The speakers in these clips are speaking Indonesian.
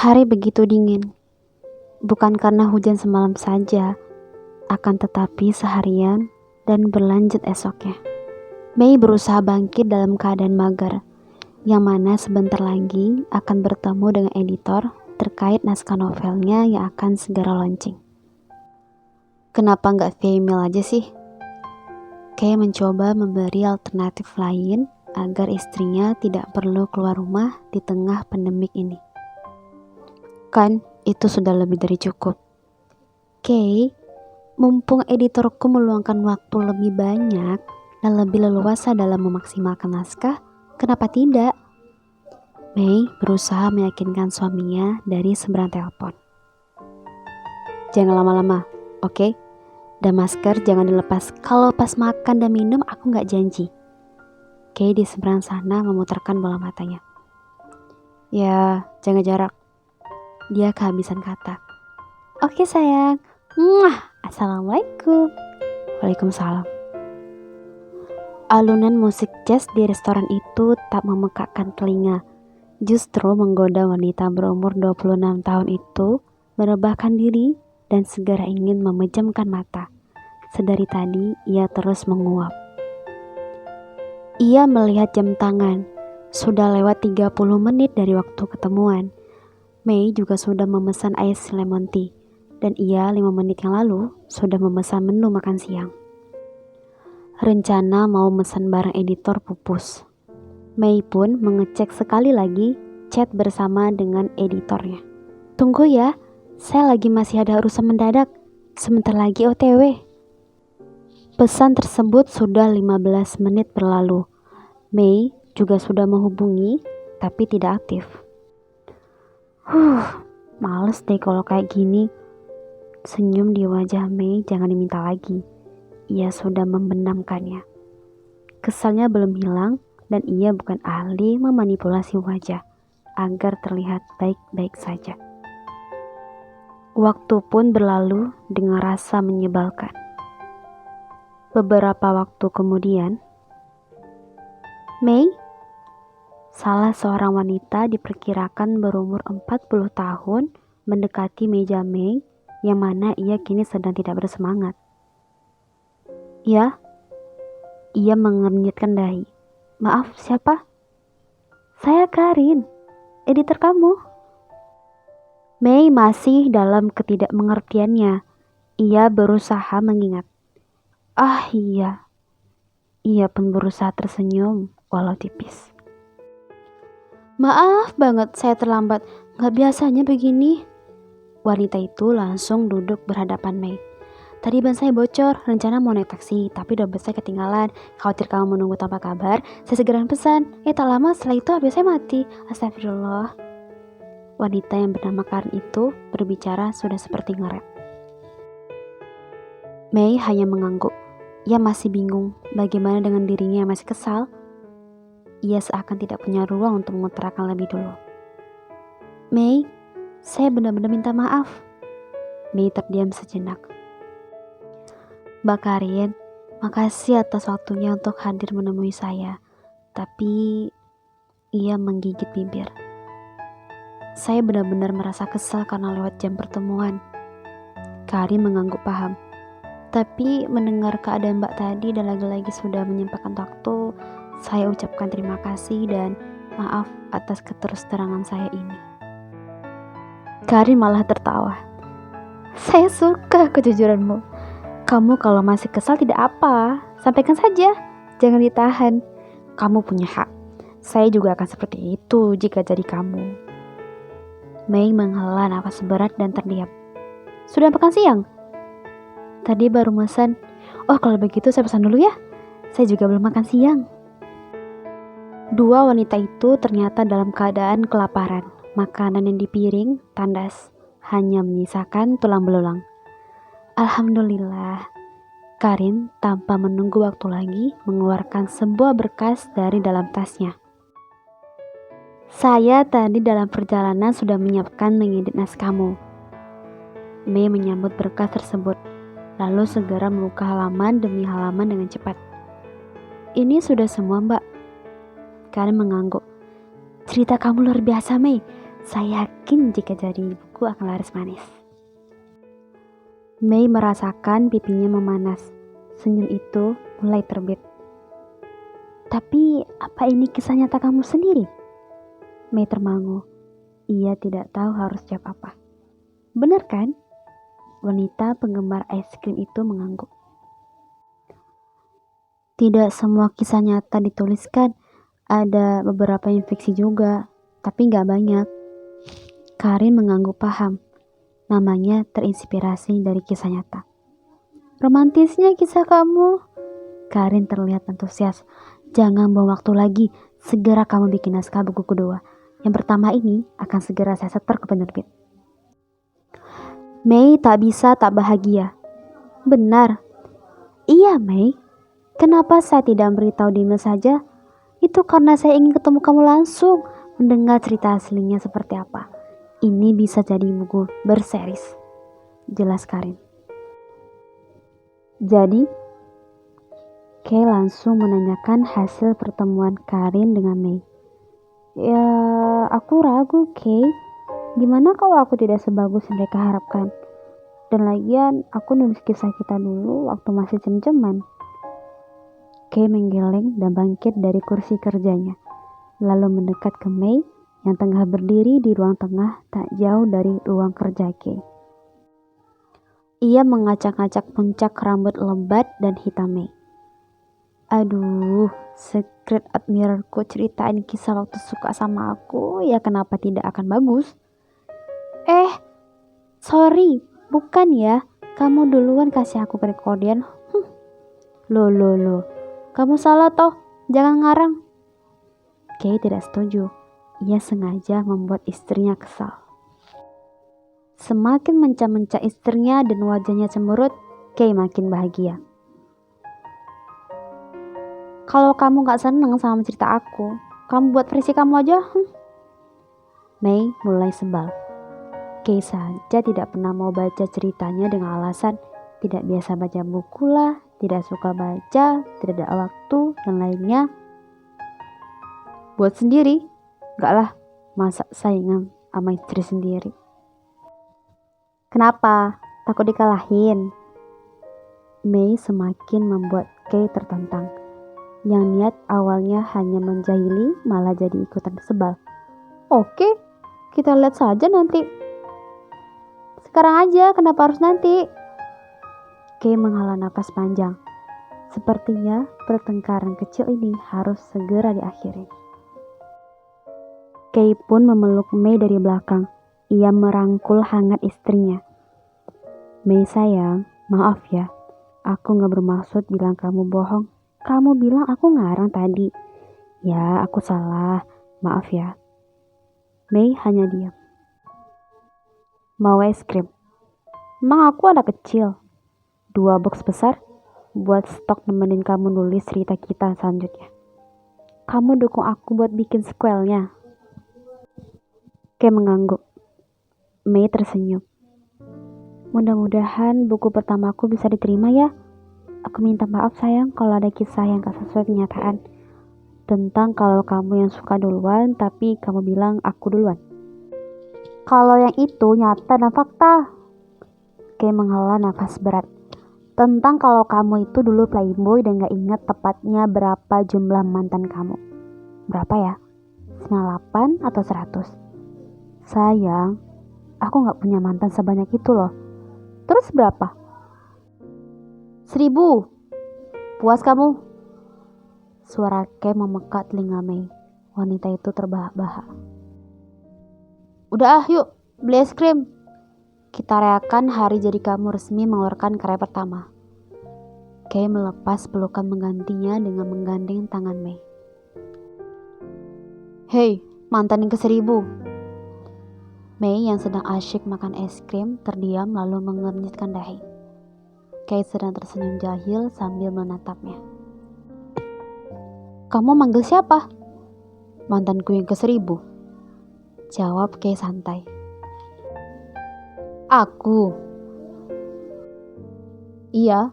Hari begitu dingin, bukan karena hujan semalam saja, akan tetapi seharian dan berlanjut esoknya. Mei berusaha bangkit dalam keadaan mager, yang mana sebentar lagi akan bertemu dengan editor terkait naskah novelnya yang akan segera launching. Kenapa nggak via email aja sih? Kay mencoba memberi alternatif lain agar istrinya tidak perlu keluar rumah di tengah pandemik ini. Kan itu sudah lebih dari cukup. Kay, mumpung editorku meluangkan waktu lebih banyak dan lebih leluasa dalam memaksimalkan naskah, kenapa tidak? Mei berusaha meyakinkan suaminya dari seberang telepon. Jangan lama-lama, oke? Dan masker jangan dilepas. Kalau pas makan dan minum aku gak janji. Kay di seberang sana memutarkan bola matanya. Ya, jaga jarak. Dia kehabisan kata. Oke sayang. Assalamualaikum. Waalaikumsalam. Alunan musik jazz di restoran itu tak memekakkan telinga. Justru menggoda wanita berumur 26 tahun itu merebahkan diri dan segera ingin memejamkan mata. Sedari tadi ia terus menguap. Ia melihat jam tangan. Sudah lewat 30 menit dari waktu ketemuan. Mei juga sudah memesan ice lemon tea, dan ia 5 menit yang lalu sudah memesan menu makan siang. Rencana mau memesan barang editor pupus. Mei pun mengecek sekali lagi chat bersama dengan editornya. Tunggu ya, saya lagi masih ada urusan mendadak, sebentar lagi OTW. Pesan tersebut sudah 15 menit berlalu. Mei juga sudah menghubungi, tapi tidak aktif. Males deh kalau kayak gini. Senyum di wajah Mei jangan diminta lagi. Ia sudah membenamkannya. Kesalnya belum hilang dan ia bukan ahli memanipulasi wajah agar terlihat baik-baik saja. Waktu pun berlalu dengan rasa menyebalkan. Beberapa waktu kemudian, Mei, salah seorang wanita diperkirakan berumur 40 tahun mendekati meja Mei yang mana ia kini sedang tidak bersemangat. Ya, ia mengernyitkan dahi. Maaf, siapa? Saya Karin, editor kamu. Mei masih dalam ketidakmengertiannya. Ia berusaha mengingat. Ah iya. Ia pun berusaha tersenyum walau tipis. Maaf banget saya terlambat, gak biasanya begini. Wanita itu langsung duduk berhadapan Mei. Tadi ban saya bocor, rencana mau naik taksi, tapi dompet saya ketinggalan. Khawatir kamu menunggu tanpa kabar, saya segera pesan. Tak lama setelah itu HP saya mati. Astagfirullah. Wanita yang bernama Karen itu berbicara sudah seperti ngerap. Mei hanya mengangguk. Ia masih bingung bagaimana dengan dirinya yang masih kesal. Ia seakan tidak punya ruang untuk mengutarakan lebih dulu. Mei, saya benar-benar minta maaf. Mei terdiam sejenak. Mbak Karin, makasih atas waktunya untuk hadir menemui saya. Tapi ia menggigit bibir. Saya benar-benar merasa kesal karena lewat jam pertemuan. Karin mengangguk paham. Tapi mendengar keadaan Mbak tadi dan lagi-lagi sudah menyempatkan waktu, saya ucapkan terima kasih dan maaf atas keterus-terangan saya ini. Karin malah tertawa. Saya suka kejujuranmu. Kamu kalau masih kesal tidak apa, sampaikan saja, jangan ditahan. Kamu punya hak. Saya juga akan seperti itu jika jadi kamu. Mei menghela nafas berat dan terdiam. Sudah makan siang? Tadi baru pesan. Oh kalau begitu saya pesan dulu ya. Saya juga belum makan siang. Dua wanita itu ternyata dalam keadaan kelaparan. Makanan yang di piring tandas, hanya menyisakan tulang belulang. Alhamdulillah. Karin tanpa menunggu waktu lagi mengeluarkan sebuah berkas dari dalam tasnya. Saya tadi dalam perjalanan sudah menyiapkan mengedit naskahmu. Mei menyambut berkas tersebut, lalu segera membuka halaman demi halaman dengan cepat. Ini sudah semua, Mbak. Karin mengangguk. Cerita kamu luar biasa, Mei. Saya yakin jika jadi buku akan laris manis. Mei merasakan pipinya memanas. Senyum itu mulai terbit. Tapi apa ini kisah nyata kamu sendiri? Mei termangu. Ia tidak tahu harus jawab apa. Benar kan? Wanita penggemar es krim itu mengangguk. Tidak semua kisah nyata dituliskan. Ada beberapa yang fiksi juga, tapi gak banyak. Karin mengangguk paham. Namanya terinspirasi dari kisah nyata. Romantisnya kisah kamu. Karin terlihat antusias. Jangan buang waktu lagi. Segera kamu bikin naskah buku kedua. Yang pertama ini akan segera saya setor ke penerbit. Mei tak bisa tak bahagia. Benar. Iya, Mei. Kenapa saya tidak memberitahu Dina saja? Itu karena saya ingin ketemu kamu langsung, mendengar cerita aslinya seperti apa. Ini bisa jadi buku berseris, jelas Karin. Jadi, Kay langsung menanyakan hasil pertemuan Karin dengan Mei. Ya, aku ragu, Kay. Gimana kalau aku tidak sebagus yang mereka harapkan? Dan lagian, aku nulis kisah kita dulu waktu masih cem-ceman. Kay menggeleng dan bangkit dari kursi kerjanya, lalu mendekat ke Mei yang tengah berdiri di ruang tengah tak jauh dari ruang kerja Kay. Ia mengacak-acak puncak rambut lebat dan hitam Mei. Aduh, secret admirerku ceritain kisah waktu suka sama aku, ya kenapa tidak akan bagus? Sorry, bukan ya. Kamu duluan kasih aku kerekodian. Loh. Kamu salah toh, jangan ngarang. Kay tidak setuju. Ia sengaja membuat istrinya kesal. Semakin mencah-mencah istrinya dan wajahnya cemberut, Kay makin bahagia. Kalau kamu gak seneng sama cerita aku, kamu buat versi kamu aja. Mei mulai sebal. Kay saja tidak pernah mau baca ceritanya dengan alasan tidak biasa baca buku lah, tidak suka baca, tidak ada waktu, dan lainnya. Buat sendiri? Enggak lah, masa saingan sama istri sendiri. Kenapa? Takut dikalahin? Mei semakin membuat Kay tertantang. Yang niat awalnya hanya menjahili malah jadi ikutan sebal. Oke, kita lihat saja nanti. Sekarang aja, kenapa harus nanti? Kay menghela napas panjang. Sepertinya pertengkaran kecil ini harus segera diakhiri. Kay pun memeluk Mei dari belakang. Ia merangkul hangat istrinya. Mei sayang, maaf ya. Aku gak bermaksud bilang kamu bohong. Kamu bilang aku ngarang tadi. Ya, aku salah. Maaf ya. Mei hanya diam. Mau es krim? Emang aku anak kecil? 2 box besar buat stok nemenin kamu nulis cerita kita selanjutnya. Kamu dukung aku buat bikin sequelnya. Kay mengangguk. Mei tersenyum. Mudah-mudahan buku pertamaku bisa diterima ya. Aku minta maaf sayang kalau ada kisah yang gak sesuai kenyataan. Tentang kalau kamu yang suka duluan tapi kamu bilang aku duluan. Kalau yang itu nyata dan fakta. Kay menghela nafas berat. Tentang kalau kamu itu dulu playboy dan gak ingat tepatnya berapa jumlah mantan kamu. Berapa ya? 98 atau 100? Sayang, aku gak punya mantan sebanyak itu loh. Terus berapa? 1000. Puas kamu? Suara Kay memekat telinga Mei. Wanita itu terbahak-bahak. Udah yuk, beli es krim. Kita rayakan hari jadi kamu resmi mengeluarkan karya pertama. Kay melepas pelukan menggantinya dengan menggandeng tangan Mei. Hei, mantan yang ke-1000. Mei yang sedang asyik makan es krim terdiam lalu mengernyitkan dahi. Kay sedang tersenyum jahil sambil menatapnya. Kamu manggil siapa? Mantanku yang ke-1000. Jawab Kay santai. Aku? Iya.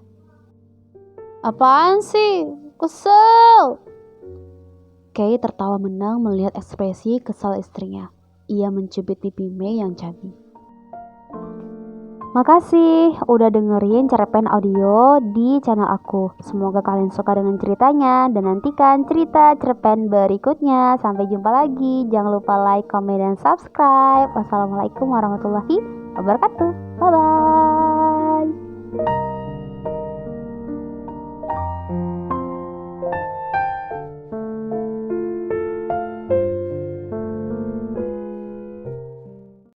Apaan sih? Kesel. Kay tertawa menang melihat ekspresi kesal istrinya. Ia mencubit pipi Mei yang cabi. Makasih udah dengerin cerpen audio di channel aku. Semoga kalian suka dengan ceritanya dan nantikan cerita cerpen berikutnya. Sampai jumpa lagi. Jangan lupa like, comment, dan subscribe. Wassalamualaikum warahmatullahi wabarakatuh. Bye-bye.